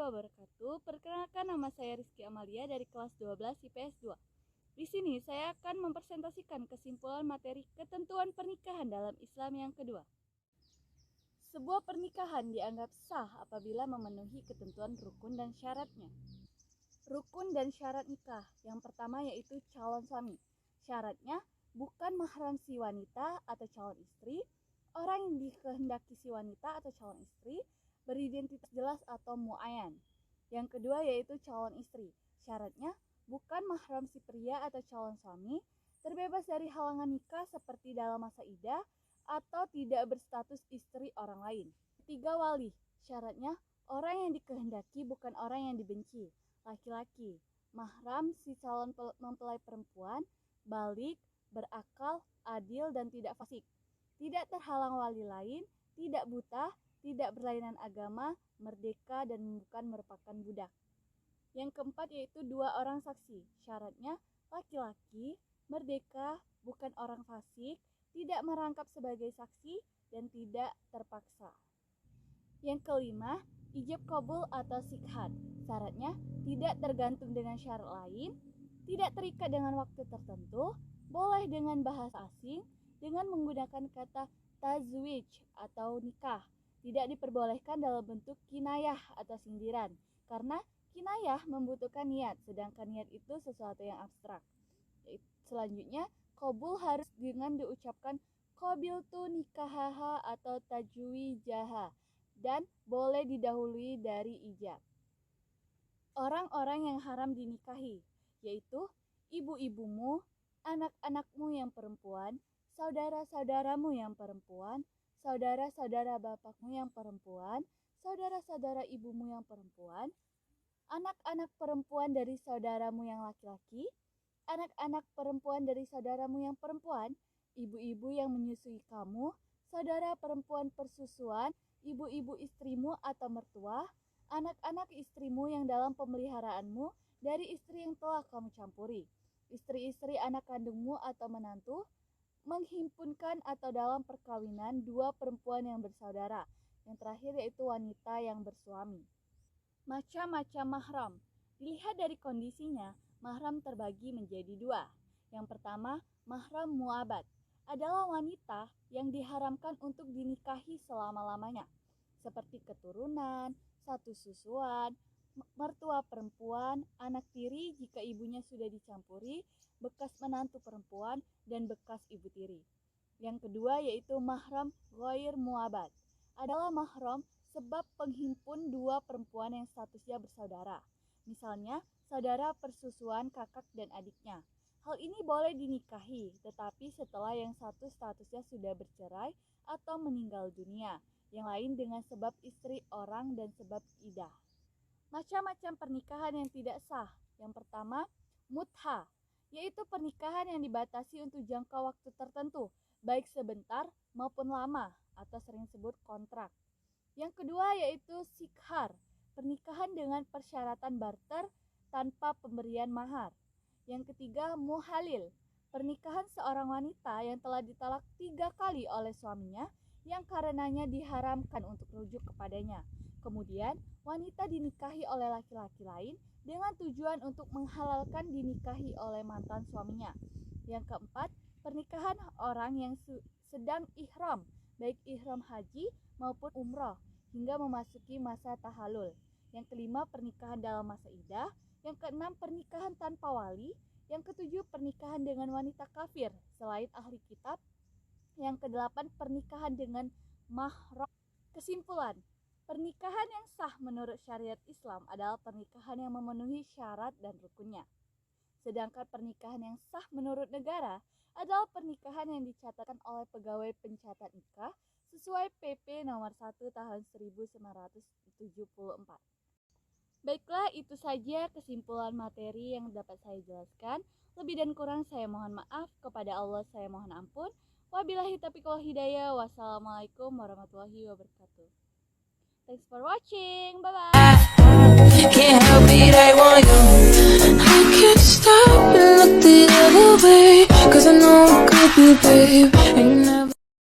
wabarakatuh. Perkenalkan, nama saya Rizky Amalia dari kelas 12 IPS 2. Di sini saya akan mempresentasikan kesimpulan materi ketentuan pernikahan dalam Islam yang kedua. Sebuah pernikahan dianggap sah apabila memenuhi ketentuan rukun dan syaratnya. Rukun dan syarat nikah. Yang pertama yaitu calon suami. Syaratnya bukan mahram si wanita atau calon istri, orang yang dikehendaki si wanita atau calon istri, beridentitas jelas atau muayyan. Yang kedua yaitu calon istri. Syaratnya bukan mahram si pria atau calon suami, terbebas dari halangan nikah seperti dalam masa iddah atau tidak berstatus istri orang lain. Ketiga, wali. Syaratnya orang yang dikehendaki bukan orang yang dibenci, laki-laki. Mahram si calon mempelai perempuan, balik, berakal, adil dan tidak fasik. Tidak terhalang wali lain, tidak buta, tidak berlainan agama, merdeka dan bukan merupakan budak. Yang keempat yaitu 2 orang saksi. Syaratnya laki-laki, merdeka, bukan orang fasik, tidak merangkap sebagai saksi dan tidak terpaksa. Yang kelima, ijab qabul atau sikhat. Syaratnya tidak tergantung dengan syarat lain, tidak terikat dengan waktu tertentu, boleh dengan bahasa asing, dengan menggunakan kata tazwij atau nikah. Tidak diperbolehkan dalam bentuk kinayah atau sindiran, karena kinayah membutuhkan niat, sedangkan niat itu sesuatu yang abstrak. Selanjutnya, qabul harus dengan diucapkan qabiltu nikahaha atau tajwijaha, dan boleh didahului dari ijab. Orang-orang yang haram dinikahi, yaitu ibu-ibumu, anak-anakmu yang perempuan, saudara-saudaramu yang perempuan, saudara-saudara bapakmu yang perempuan, saudara-saudara ibumu yang perempuan, anak-anak perempuan dari saudaramu yang laki-laki, anak-anak perempuan dari saudaramu yang perempuan, ibu-ibu yang menyusui kamu, saudara perempuan persusuan, ibu-ibu istrimu atau mertua, anak-anak istrimu yang dalam pemeliharaanmu dari istri yang telah kamu campuri, istri-istri anak kandungmu atau menantu, menghimpunkan atau dalam perkawinan 2 perempuan yang bersaudara. Yang terakhir yaitu wanita yang bersuami. Macam-macam mahram. Dilihat dari kondisinya, mahram terbagi menjadi 2. Yang pertama, mahram mu'abad adalah wanita yang diharamkan untuk dinikahi selama-lamanya, seperti keturunan, satu susuan, mertua perempuan, anak tiri jika ibunya sudah dicampuri, bekas menantu perempuan, dan bekas ibu tiri. Yang kedua yaitu mahram ghair mu'abad adalah mahram sebab penghimpun 2 perempuan yang statusnya bersaudara. Misalnya, saudara persusuan kakak dan adiknya. Hal ini boleh dinikahi, tetapi setelah yang satu statusnya sudah bercerai atau meninggal dunia, yang lain dengan sebab istri orang dan sebab iddah. Macam-macam pernikahan yang tidak sah. Yang pertama, mutha, yaitu pernikahan yang dibatasi untuk jangka waktu tertentu, baik sebentar maupun lama, atau sering disebut kontrak. Yang kedua yaitu sikhar, pernikahan dengan persyaratan barter tanpa pemberian mahar. Yang ketiga, muhalil, pernikahan seorang wanita yang telah ditalak 3 kali oleh suaminya, yang karenanya diharamkan untuk rujuk kepadanya. Kemudian, wanita dinikahi oleh laki-laki lain dengan tujuan untuk menghalalkan dinikahi oleh mantan suaminya. Yang keempat, pernikahan orang yang sedang ihram, baik ihram haji maupun umroh, hingga memasuki masa tahalul. Yang kelima, pernikahan dalam masa iddah. Yang keenam, pernikahan tanpa wali. Yang ketujuh, pernikahan dengan wanita kafir selain ahli kitab. Yang kedelapan, pernikahan dengan mahram. Kesimpulan, pernikahan yang sah menurut syariat Islam adalah pernikahan yang memenuhi syarat dan rukunnya. Sedangkan pernikahan yang sah menurut negara adalah pernikahan yang dicatatkan oleh pegawai pencatat nikah sesuai PP nomor 1 tahun 1974. Baiklah, itu saja kesimpulan materi yang dapat saya jelaskan. Lebih dan kurang saya mohon maaf, kepada Allah saya mohon ampun. Wabillahi taufiq wal hidayah. Wassalamualaikum warahmatullahi wabarakatuh. Thanks for watching. Bye-bye. Can't help it, I want you. I can't stop and look the other way, 'cause I know it could be, babe.